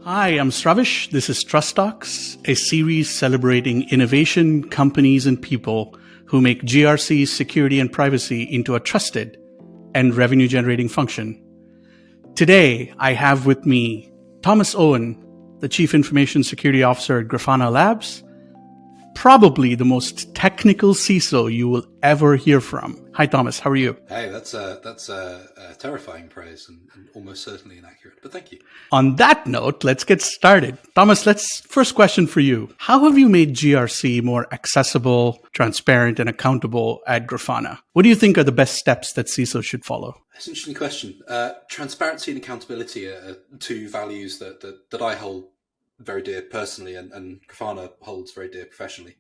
Hi, I'm Sravish. This is Trust Talks, a series celebrating innovation, companies, and people who make GRC, security, and privacy into a trusted and revenue-generating function. Today, I have with me Thomas Owen, the Chief Information Security Officer at Grafana Labs, probably the most technical CISO you will ever hear from. Hi, Thomas. How are you? Hey, that's a terrifying praise and almost certainly inaccurate, but thank you. On that note, let's get started. Thomas, first question for you. How have you made GRC more accessible, transparent, and accountable at Grafana? What do you think are the best steps that CISOs should follow? That's an interesting question. Transparency and accountability are two values that I hold very dear personally, and Grafana holds very dear professionally.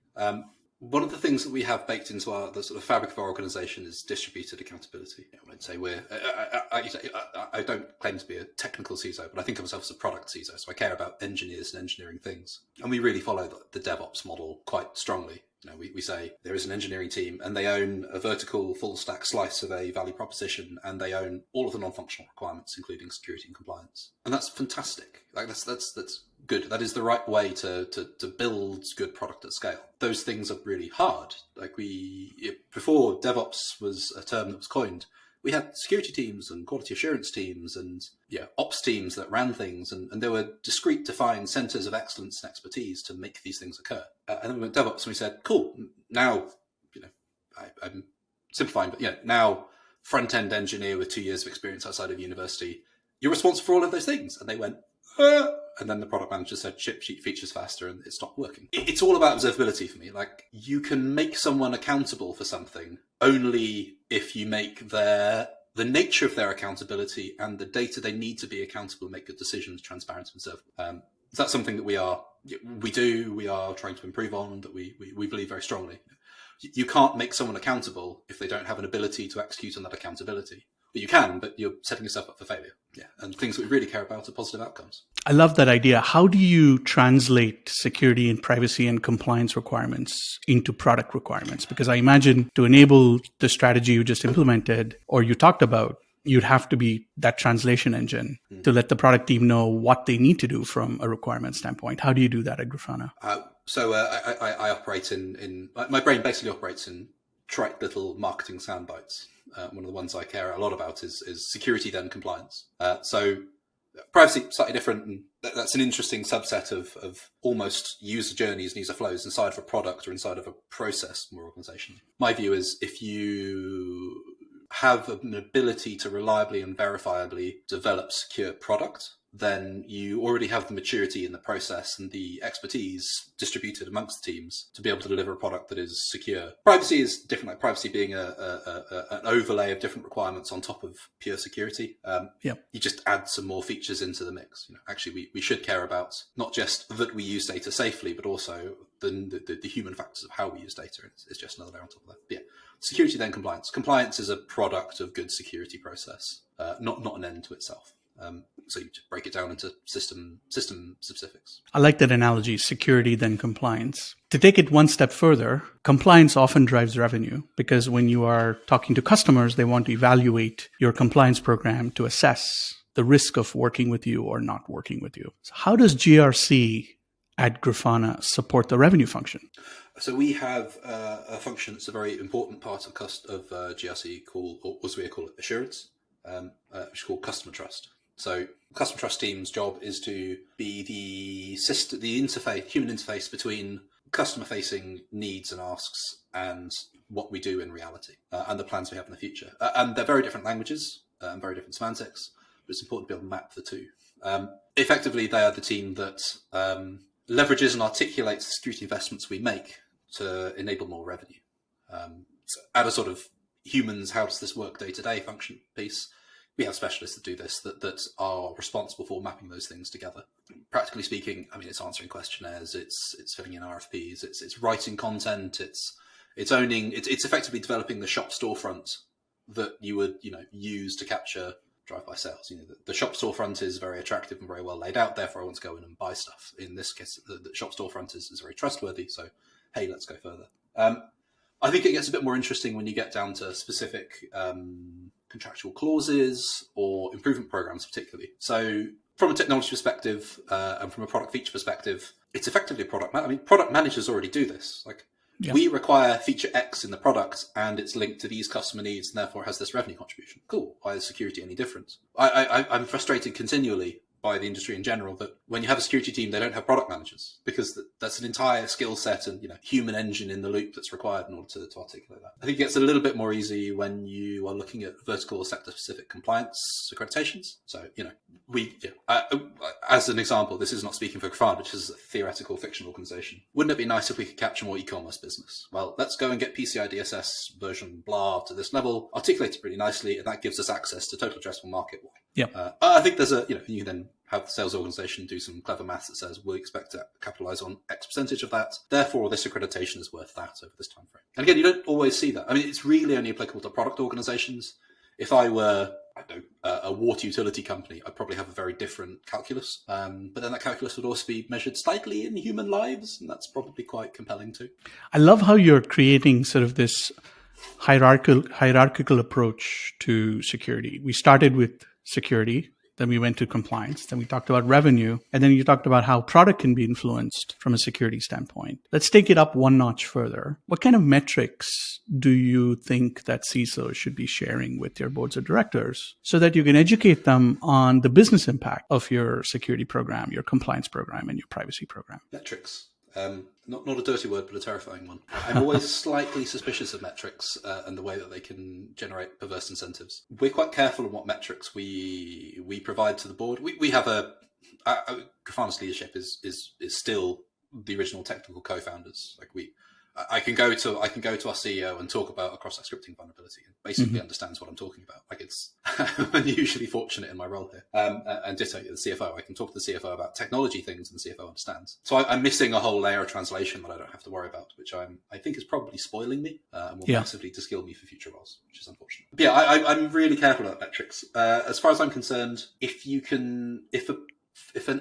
One of the things that we have baked into the sort of fabric of our organization is distributed accountability. I'd say I don't claim to be a technical CISO, but I think of myself as a product CISO. So I care about engineers and engineering things. And we really follow the DevOps model quite strongly. We say there is an engineering team and they own a vertical full stack slice of a value proposition, and they own all of the non-functional requirements, including security and compliance. And that's fantastic. Like that's good. That is the right way to build good product at scale. Those things are really hard. Before DevOps was a term that was coined, we had security teams and quality assurance teams and ops teams that ran things, and there were discrete defined centers of excellence and expertise to make these things occur. And then we went DevOps and we said, cool, now, I'm simplifying, but now front-end engineer with 2 years of experience outside of university, you're responsible for all of those things. And they went, and then the product manager said, ship sheet features faster, and it stopped working. It's all about observability for me. Like, you can make someone accountable for something only if you make the nature of their accountability and the data they need to be accountable and make good decisions transparent and observable. So that's something that we are trying to improve on, that we believe very strongly. You can't make someone accountable if they don't have an ability to execute on that accountability. But you can, but you're setting yourself up for failure. Yeah, and things that we really care about are positive outcomes. I love that idea. How do you translate security and privacy and compliance requirements into product requirements? Because I imagine to enable the strategy you just implemented or you talked about, you'd have to be that translation engine to let the product team know what they need to do from a requirement standpoint. How do you do that at Grafana? I operate in my brain basically operates in trite little marketing sound bites. One of the ones I care a lot about is security, then compliance. So privacy, slightly different. And that's an interesting subset of almost user journeys and user flows inside of a product or inside of a process more organization. My view is if you have an ability to reliably and verifiably develop secure product, then you already have the maturity in the process and the expertise distributed amongst the teams to be able to deliver a product that is secure. Privacy is different, like privacy being an overlay of different requirements on top of pure security. You just add some more features into the mix. Actually, we should care about not just that we use data safely, but also the human factors of how we use data. It's just another layer on top of that. But security, then compliance. Compliance is a product of good security process, not an end to itself. So you break it down into system specifics. I like that analogy, security, then compliance. To take it one step further, compliance often drives revenue because when you are talking to customers, they want to evaluate your compliance program to assess the risk of working with you or not working with you. So how does GRC at Grafana support the revenue function? So we have a function that's a very important part of GRC called, or as we call it, assurance, which is called customer trust. So customer trust team's job is to be the human interface between customer-facing needs and asks and what we do in reality and the plans we have in the future. And they're very different languages and very different semantics, but it's important to be able to map the two. Effectively, they are the team that leverages and articulates the security investments we make to enable more revenue. So at a sort of humans, how does this work day-to-day function piece, we have specialists that do this, that are responsible for mapping those things together. Practically speaking, I mean, it's answering questionnaires, it's filling in RFPs, it's writing content, it's effectively developing the shop storefront that you would use to capture drive-by sales. The shop storefront is very attractive and very well laid out. Therefore, I want to go in and buy stuff. In this case, the shop storefront is very trustworthy. So, hey, let's go further. I think it gets a bit more interesting when you get down to specific contractual clauses or improvement programs particularly. So from a technology perspective and from a product feature perspective, it's effectively a product. Product managers already do this. Like, we require feature X in the product, and it's linked to these customer needs, and therefore has this revenue contribution. Cool. Why is security any different? I'm frustrated continually by the industry in general that when you have a security team, they don't have product managers, because that's an entire skill set and human engine in the loop that's required in order to articulate that. I think it gets a little bit more easy when you are looking at vertical or sector specific compliance accreditations. So as an example, this is not speaking for Grafana, which is a theoretical fiction organization. Wouldn't it be nice if we could capture more e-commerce business? Well, let's go and get PCI DSS version blah to this level, articulate it pretty nicely, and that gives us access to total addressable market. I think there's you then have the sales organization do some clever maths that says we expect to capitalize on X percentage of that. Therefore, this accreditation is worth that over this time frame. And again, you don't always see that. I mean, it's really only applicable to product organizations. If I were, a water utility company, I'd probably have a very different calculus. But then that calculus would also be measured slightly in human lives, and that's probably quite compelling too. I love how you're creating sort of this hierarchical approach to security. We started with security, then we went to compliance, then we talked about revenue, and then you talked about how product can be influenced from a security standpoint. Let's take it up one notch further. What kind of metrics do you think that CISOs should be sharing with your boards of directors so that you can educate them on the business impact of your security program, your compliance program, and your privacy program? Metrics. Not a dirty word, but a terrifying one. I'm always slightly suspicious of metrics and the way that they can generate perverse incentives. We're quite careful on what metrics we provide to the board. We have Grafana's leadership is still the original technical co-founders. I can go to our CEO and talk about a cross-site scripting vulnerability, and basically understands what I'm talking about. It's I'm unusually fortunate in my role here. And ditto the CFO. I can talk to the CFO about technology things, and the CFO understands. So I'm missing a whole layer of translation that I don't have to worry about, which I think is probably spoiling me and will massively de-skill me for future roles, which is unfortunate. But I'm really careful about metrics. As far as I'm concerned, if an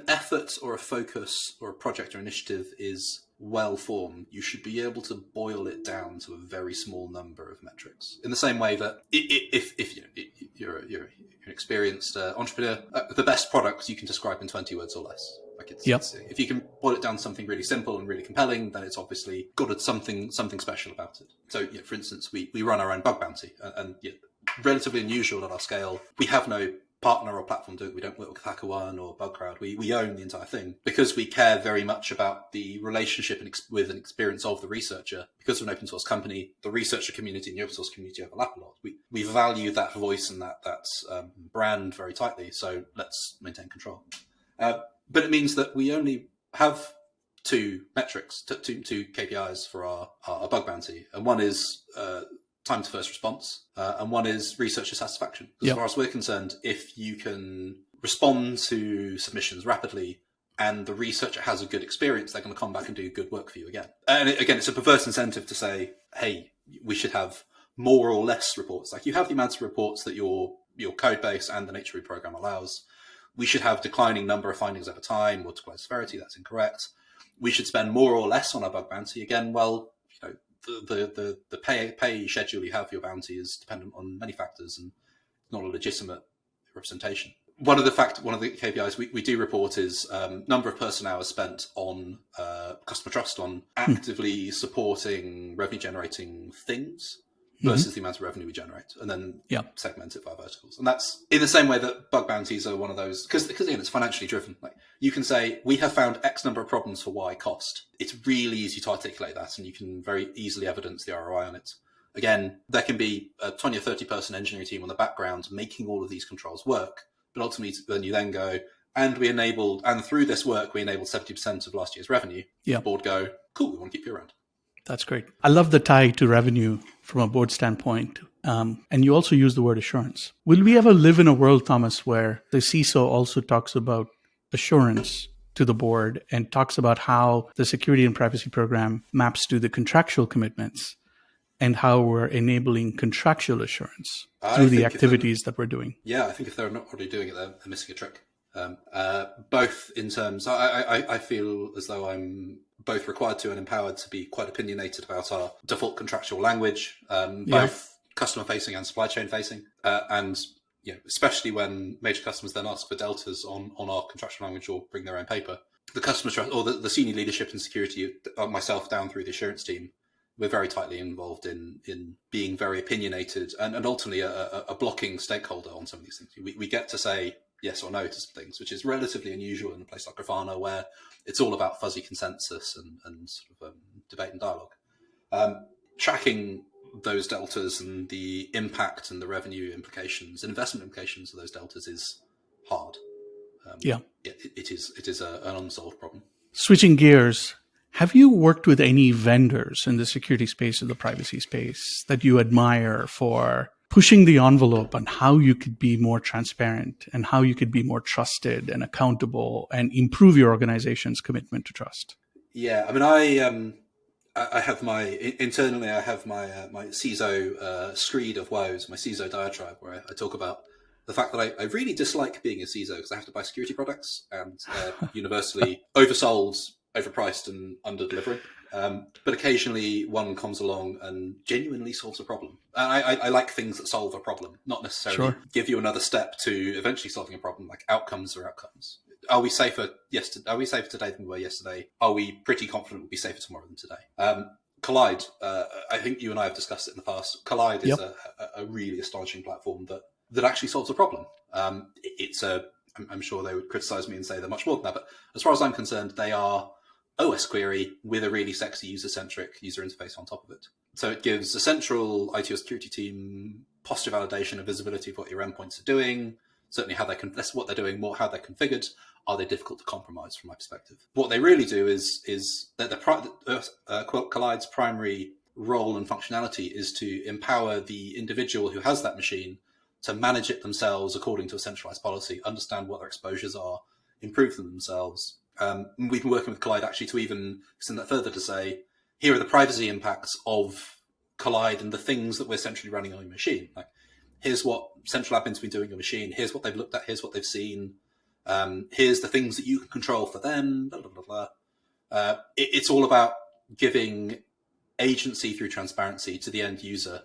effort or a focus or a project or initiative is well formed, you should be able to boil it down to a very small number of metrics. In the same way that if you're an experienced entrepreneur, the best products you can describe in 20 words or less. If you can boil it down to something really simple and really compelling, then it's obviously got something special about it. So, for instance, we run our own bug bounty, and relatively unusual at our scale. We have no partner or platform do it. We don't work with HackerOne or BugCrowd. We own the entire thing because we care very much about the relationship with an experience of the researcher. Because we're an open source company, the researcher community and the open source community overlap a lot. We value that voice and that brand very tightly. So let's maintain control. But it means that we only have two metrics, two KPIs for our bug bounty, and one is time to first response, and one is researcher satisfaction. As far as we're concerned, if you can respond to submissions rapidly and the researcher has a good experience, they're going to come back and do good work for you again. And again, it's a perverse incentive to say, hey, we should have more or less reports. You have the amounts of reports that your code base and the nature of your program allows. We should have declining number of findings over time, or decline severity. That's incorrect. We should spend more or less on our bug bounty. Again, the pay schedule you have for your bounty is dependent on many factors and not a legitimate representation. One of the KPIs we do report is number of person hours spent on customer trust, on actively supporting revenue generating things versus the amount of revenue we generate, and then segment it by verticals. And that's in the same way that bug bounties are one of those, because again, it's financially driven. You can say, we have found X number of problems for Y cost. It's really easy to articulate that, and you can very easily evidence the ROI on it. Again, there can be a 20 or 30 person engineering team on the background making all of these controls work, but ultimately then you then go, and through this work, we enabled 70% of last year's revenue. The board go, cool, we want to keep you around. That's great. I love the tie to revenue from a board standpoint. And you also use the word assurance. Will we ever live in a world, Thomas, where the CISO also talks about assurance to the board and talks about how the security and privacy program maps to the contractual commitments and how we're enabling contractual assurance through the activities that we're doing? Yeah, I think if they're not already doing it, they're missing a trick. Both in terms, I feel as though I'm both required to and empowered to be quite opinionated about our default contractual language, both customer facing and supply chain facing. And especially when major customers then ask for deltas on our contractual language or bring their own paper. The customers or the senior leadership and security, myself down through the assurance team, we're very tightly involved in being very opinionated and ultimately a blocking stakeholder on some of these things. We get to say yes or no to some things, which is relatively unusual in a place like Grafana, where it's all about fuzzy consensus and sort of debate and dialogue. Tracking those deltas and the impact and the revenue implications and investment implications of those deltas is hard. It is an unsolved problem. Switching gears, have you worked with any vendors in the security space or the privacy space that you admire for pushing the envelope on how you could be more transparent and how you could be more trusted and accountable and improve your organization's commitment to trust? Yeah, I mean, I have internally I have my CISO screed of woes, my CISO diatribe, where I talk about the fact that I really dislike being a CISO because I have to buy security products and universally oversold, overpriced, and under-delivering. But occasionally one comes along and genuinely solves a problem. I like things that solve a problem, not necessarily give you another step to eventually solving a problem. Like outcomes are outcomes. Are we safer today than we were yesterday? Are we pretty confident we'll be safer tomorrow than today? Kolide, I think you and I have discussed it in the past. Kolide is a really astonishing platform that actually solves a problem. I'm sure they would criticize me and say they're much more than that, but as far as I'm concerned, they are OS query with a really sexy user-centric user interface on top of it. So it gives a central IT or security team posture validation and visibility of what your endpoints are doing, certainly how that's what they're doing, more how they're configured. Are they difficult to compromise from my perspective? What they really do is that Kolide's primary role and functionality is to empower the individual who has that machine to manage it themselves according to a centralized policy, understand what their exposures are, improve them themselves. We've been working with Kolide actually to even extend that further to say, here are the privacy impacts of Kolide and the things that we're centrally running on your machine. Like, here's what central admin's been doing on your machine. Here's what they've looked at. Here's what they've seen. Here's the things that you can control for them. Blah, blah, blah, blah. It's all about giving agency through transparency to the end user,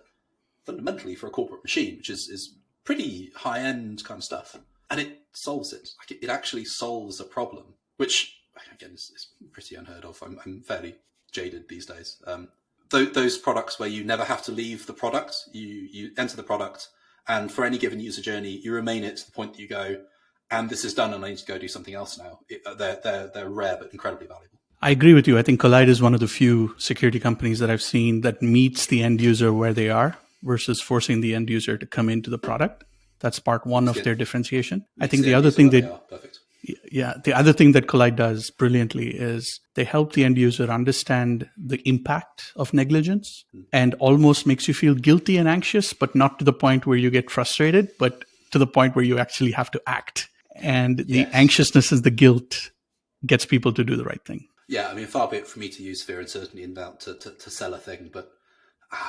fundamentally for a corporate machine, which is pretty high-end kind of stuff. And it solves it. Like it actually solves a problem, which, again, is pretty unheard of. I'm fairly jaded these days. Those products where you never have to leave the product, you enter the product, and for any given user journey, you remain it to the point that you go, and this is done, and I need to go do something else now. They're rare, but incredibly valuable. I agree with you. I think Kolide is one of the few security companies that I've seen that meets the end user where they are versus forcing the end user to come into the product. That's part one of their differentiation. I think the other thing the other thing that Kolide does brilliantly is they help the end user understand the impact of negligence and almost makes you feel guilty and anxious, but not to the point where you get frustrated, but to the point where you actually have to act. And the anxiousness and the guilt gets people to do the right thing. Yeah, I mean, far be it for me to use fear and certainty in doubt to sell a thing, but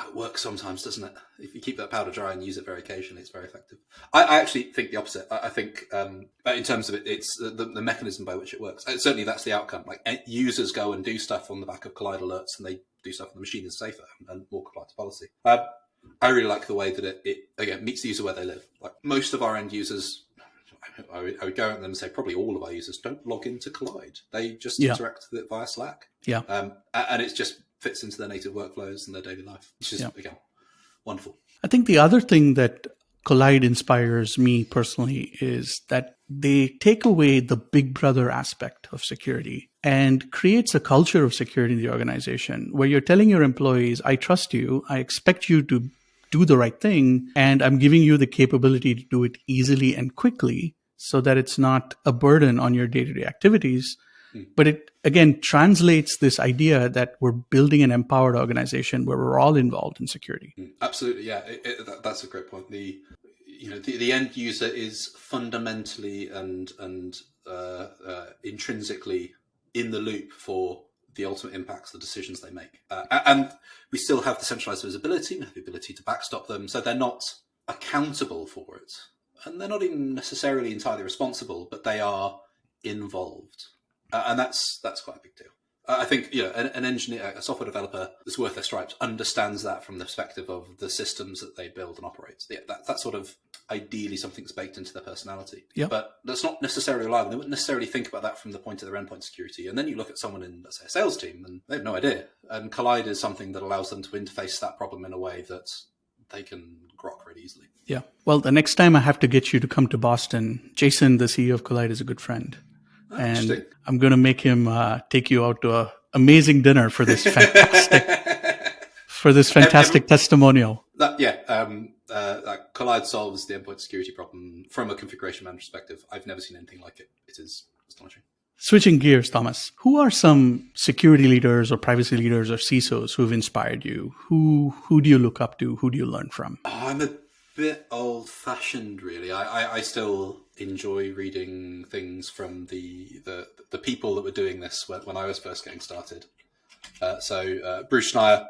it works sometimes, doesn't it? If you keep that powder dry and use it very occasionally, it's very effective. I actually think the opposite. I think in terms of it, it's the mechanism by which it works. Certainly that's the outcome. Like users go and do stuff on the back of Kolide alerts and they do stuff and the machine is safer and more compliant to policy. I really like the way that it again meets the user where they live. Like most of our end users, I would go at them and say probably all of our users don't log into Kolide. They just interact with it via Slack. Yeah. And it just fits into their native workflows and their daily life, which is, again, wonderful. I think the other thing that Kolide inspires me personally is that they take away the big brother aspect of security and creates a culture of security in the organization where you're telling your employees, I trust you, I expect you to do the right thing, and I'm giving you the capability to do it easily and quickly so that it's not a burden on your day-to-day activities. But it, again, translates this idea that we're building an empowered organization where we're all involved in security. Absolutely, yeah. That's a great point. The end user is fundamentally and intrinsically in the loop for the ultimate impacts, the decisions they make. And we still have the centralized visibility, we have the ability to backstop them, so they're not accountable for it. And they're not even necessarily entirely responsible, but they are involved. And that's quite a big deal. I think an engineer, a software developer that's worth their stripes, understands that from the perspective of the systems that they build and operate. Yeah, that's sort of ideally something that's baked into their personality. Yep. But that's not necessarily reliable. They wouldn't necessarily think about that from the point of their endpoint security. And then you look at someone in, let's say, a sales team, and they have no idea. And Kolide is something that allows them to interface that problem in a way that they can grok really easily. Yeah. Well, the next time I have to get you to come to Boston, Jason, the CEO of Kolide, is a good friend. And I'm going to make him take you out to an amazing dinner for this fantastic testimonial. Kolide solves the endpoint security problem from a configuration management perspective. I've never seen anything like it. It is astonishing. Switching gears, Thomas, who are some security leaders or privacy leaders or CISOs who have inspired you? Who do you look up to? Who do you learn from? I'm a bit old-fashioned, really. I still enjoy reading things from the people that were doing this when I was first getting started. So Bruce Schneier,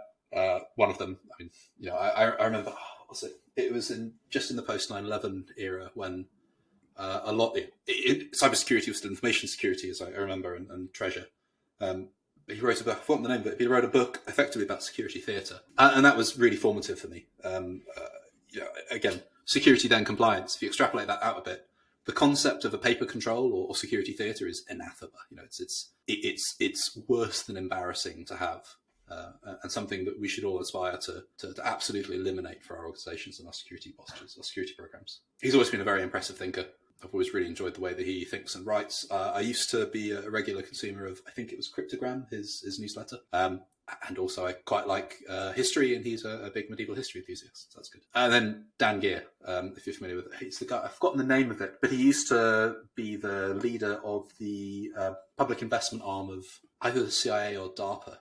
one of them. I mean, I remember. What was it? It was just in the post 9/11 era when a lot cybersecurity was still information security, as I remember, and treasure. He wrote a book. I forgot the name of it. He wrote a book effectively about security theatre, and that was really formative for me. Again, security then compliance. If you extrapolate that out a bit, the concept of a paper control or security theatre is anathema. It's worse than embarrassing to have, and something that we should all aspire to absolutely eliminate for our organisations and our security postures, our security programs. He's always been a very impressive thinker. I've always really enjoyed the way that he thinks and writes. I used to be a regular consumer of, I think it was Cryptogram, his newsletter. And also I quite like history, and he's a big medieval history enthusiast, so that's good. And then Dan Geer, if you're familiar with it. He's the guy, I've forgotten the name of it, but he used to be the leader of the public investment arm of either the CIA or DARPA.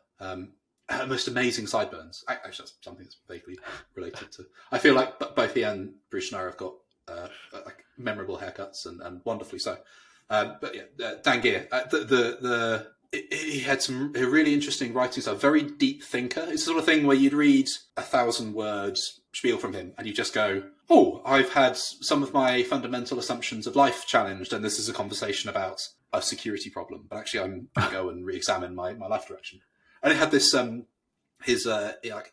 Most amazing sideburns. Actually, that's something that's vaguely related to. I feel like both he and Bruce Schneier have got like memorable haircuts and wonderfully so. But yeah, Dan Geer, he had some really interesting writing style, very deep thinker. It's the sort of thing where you'd read 1,000 words spiel from him and you just go, oh, I've had some of my fundamental assumptions of life challenged, and this is a conversation about a security problem. But actually, I'm going to go and re-examine my life direction. And it had this, his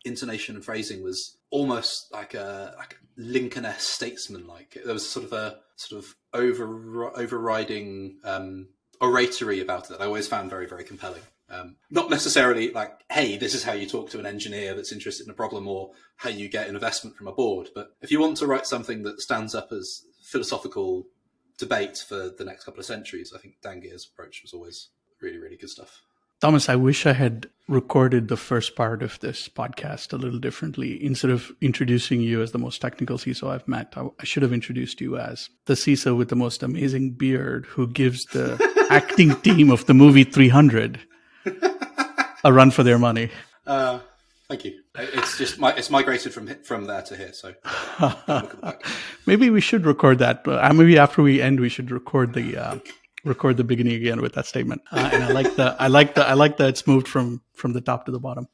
intonation and phrasing was almost like a Lincoln-esque statesman-like. There was sort of overriding oratory about it that I always found very, very compelling. Not necessarily like, hey, this is how you talk to an engineer that's interested in a problem, or how you get an investment from a board. But if you want to write something that stands up as philosophical debate for the next couple of centuries, I think Dan Geer's approach was always really, really good stuff. Thomas, I wish I had recorded the first part of this podcast a little differently. Instead of introducing you as the most technical CISO I've met, I should have introduced you as the CISO with the most amazing beard who gives the acting team of the movie 300 a run for their money. Thank you. It's migrated from there to here. So look at the back. Maybe we should record that. But maybe after we end, we should record the beginning again with that statement. And I like that it's moved from the top to the bottom.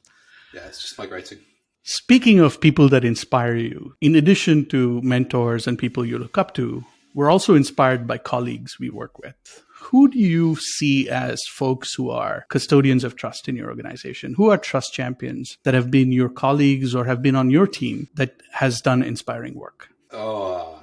Yeah, it's just migrating. Speaking of people that inspire you, in addition to mentors and people you look up to, we're also inspired by colleagues we work with. Who do you see as folks who are custodians of trust in your organization? Who are trust champions that have been your colleagues or have been on your team that has done inspiring work? Oh,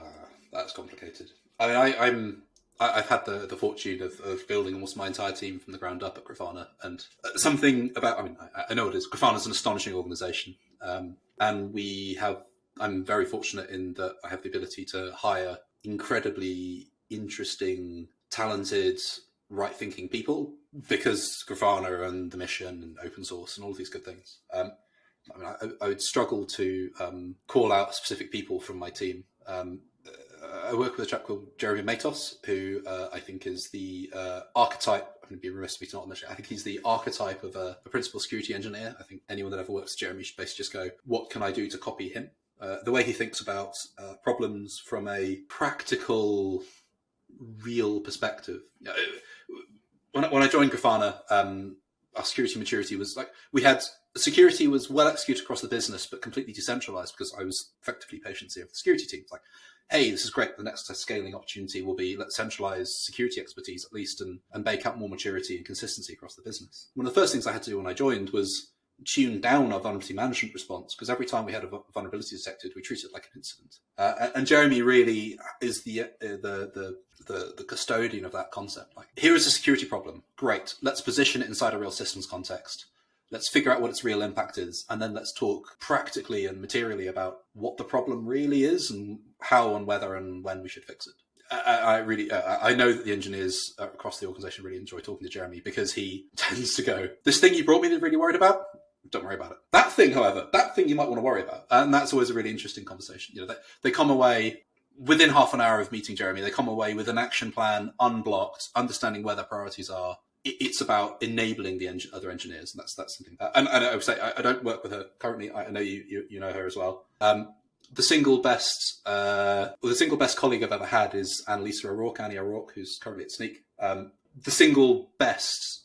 that's complicated. I mean, I've had the fortune of building almost my entire team from the ground up at Grafana, and something about, I know it is. Grafana's an astonishing organization, and I'm very fortunate in that I have the ability to hire incredibly interesting, talented, right-thinking people because Grafana and the mission and open source and all of these good things. I would struggle to call out specific people from my team. I work with a chap called Jeremy Matos, who I think is the archetype. I'm going to be remiss of me to not mention. I think he's the archetype of a principal security engineer. I think anyone that ever works with Jeremy should basically just go, what can I do to copy him? The way he thinks about problems from a practical, real perspective. When I joined Grafana, our security maturity was like, we had security was well executed across the business, but completely decentralized because I was effectively patient zero of the security team. Like, hey, this is great. The next scaling opportunity will be let's centralize security expertise at least and bake out more maturity and consistency across the business. One of the first things I had to do when I joined was tune down our vulnerability management response, because every time we had a vulnerability detected, we treated it like an incident. And Jeremy really is the custodian of that concept. Like, here is a security problem. Great. Let's position it inside a real systems context. Let's figure out what its real impact is, and then let's talk practically and materially about what the problem really is and how and whether and when we should fix it. I know that the engineers across the organization really enjoy talking to Jeremy, because he tends to go, this thing you brought me that really worried about, don't worry about it. That thing, however, that thing you might want to worry about. And that's always a really interesting conversation. You know, they come away within half an hour of meeting Jeremy, they come away with an action plan, unblocked, understanding where their priorities are. It's about enabling the other engineers, and that's something that. And I would say I don't work with her currently. I know you know her as well. The single best colleague I've ever had is Annie O'Rourke, who's currently at Sneak. The single best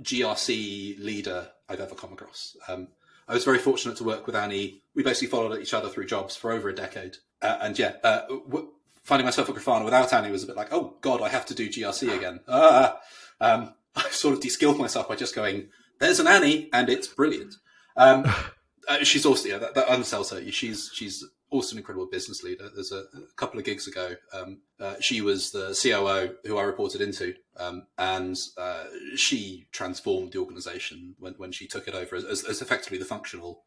GRC leader I've ever come across. I was very fortunate to work with Annie. We basically followed each other through jobs for over a decade. Finding myself at Grafana without Annie was a bit like, oh God, I have to do GRC again. I sort of de-skilled myself by just going, there's an Annie, and it's brilliant. She's also, that undersells her. She's also an incredible business leader. There's a couple of gigs ago, she was the COO who I reported into, and she transformed the organization when she took it over as effectively the functional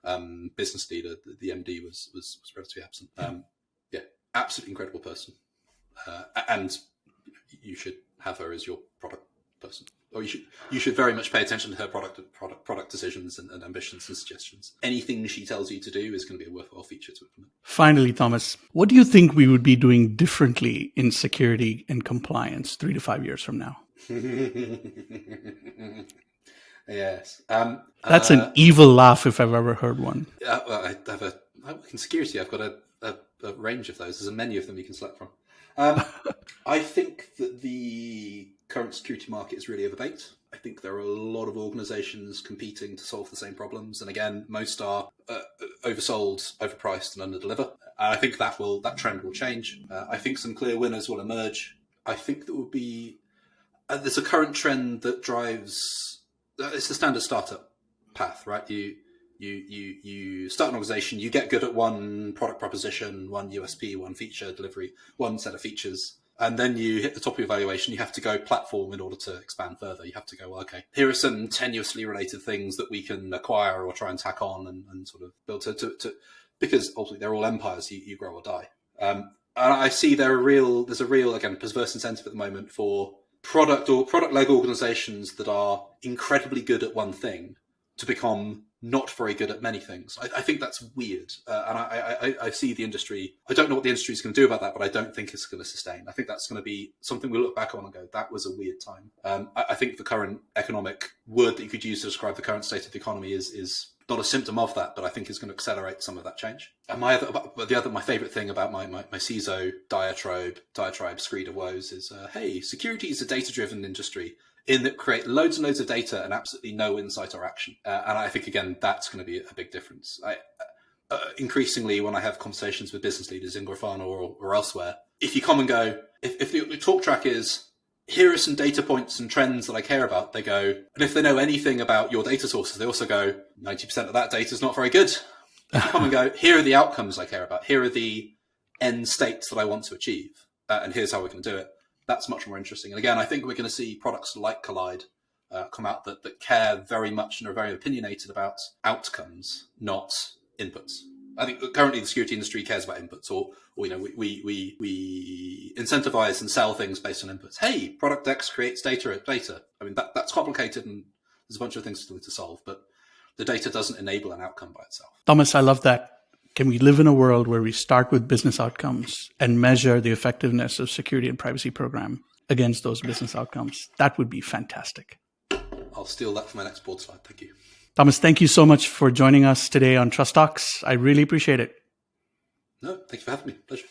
business leader. The MD was relatively absent. Absolutely incredible person, and you should have her as your product person. Or you should very much pay attention to her product decisions and ambitions and suggestions. Anything she tells you to do is going to be a worthwhile feature to implement. Finally, Thomas, what do you think we would be doing differently in security and compliance 3 to 5 years from now? Yes. That's an evil laugh if I've ever heard one. Well, in security, I've got a range of those. There's a menu of them you can select from. I think that the current security market is really overbaked. I think there are a lot of organizations competing to solve the same problems. And again, most are oversold, overpriced, and underdeliver. I think that trend will change. I think some clear winners will emerge. I think there will be, there's a current trend that drives, it's the standard startup path, right? You start an organization, you get good at one product proposition, one USP, one feature delivery, one set of features. And then you hit the top of your evaluation, you have to go platform in order to expand further. You have to go, well, okay, here are some tenuously related things that we can acquire or try and tack on and sort of build to because ultimately they're all empires, you grow or die. And I see there's a real, again, perverse incentive at the moment for product-led organizations that are incredibly good at one thing to become not very good at many things. I think that's weird. And I see the industry, I don't know what the industry is going to do about that, but I don't think it's going to sustain. I think that's going to be something we look back on and go, that was a weird time. I think the current economic word that you could use to describe the current state of the economy is not a symptom of that, but I think is going to accelerate some of that change. And my favorite thing about my CISO diatribe screed of woes is, hey, security is a data-driven industry in that create loads and loads of data and absolutely no insight or action. And I think, again, that's going to be a big difference. Increasingly, when I have conversations with business leaders in Grafana or elsewhere, if you come and go, if the talk track is, here are some data points and trends that I care about, they go, and if they know anything about your data sources, they also go, 90% of that data is not very good. If you come and go, here are the outcomes I care about, here are the end states that I want to achieve, and here's how we're going to do it. That's much more interesting. And again, I think we're going to see products like Kolide come out that care very much and are very opinionated about outcomes, not inputs. I think currently the security industry cares about inputs, or we incentivize and sell things based on inputs. Hey, product X creates data. I mean, that's complicated and there's a bunch of things to solve, but the data doesn't enable an outcome by itself. Thomas, I love that. Can we live in a world where we start with business outcomes and measure the effectiveness of security and privacy program against those business outcomes? That would be fantastic. I'll steal that for my next board slide. Thank you. Thomas, thank you so much for joining us today on Trust Talks. I really appreciate it. No, thank you for having me. Pleasure.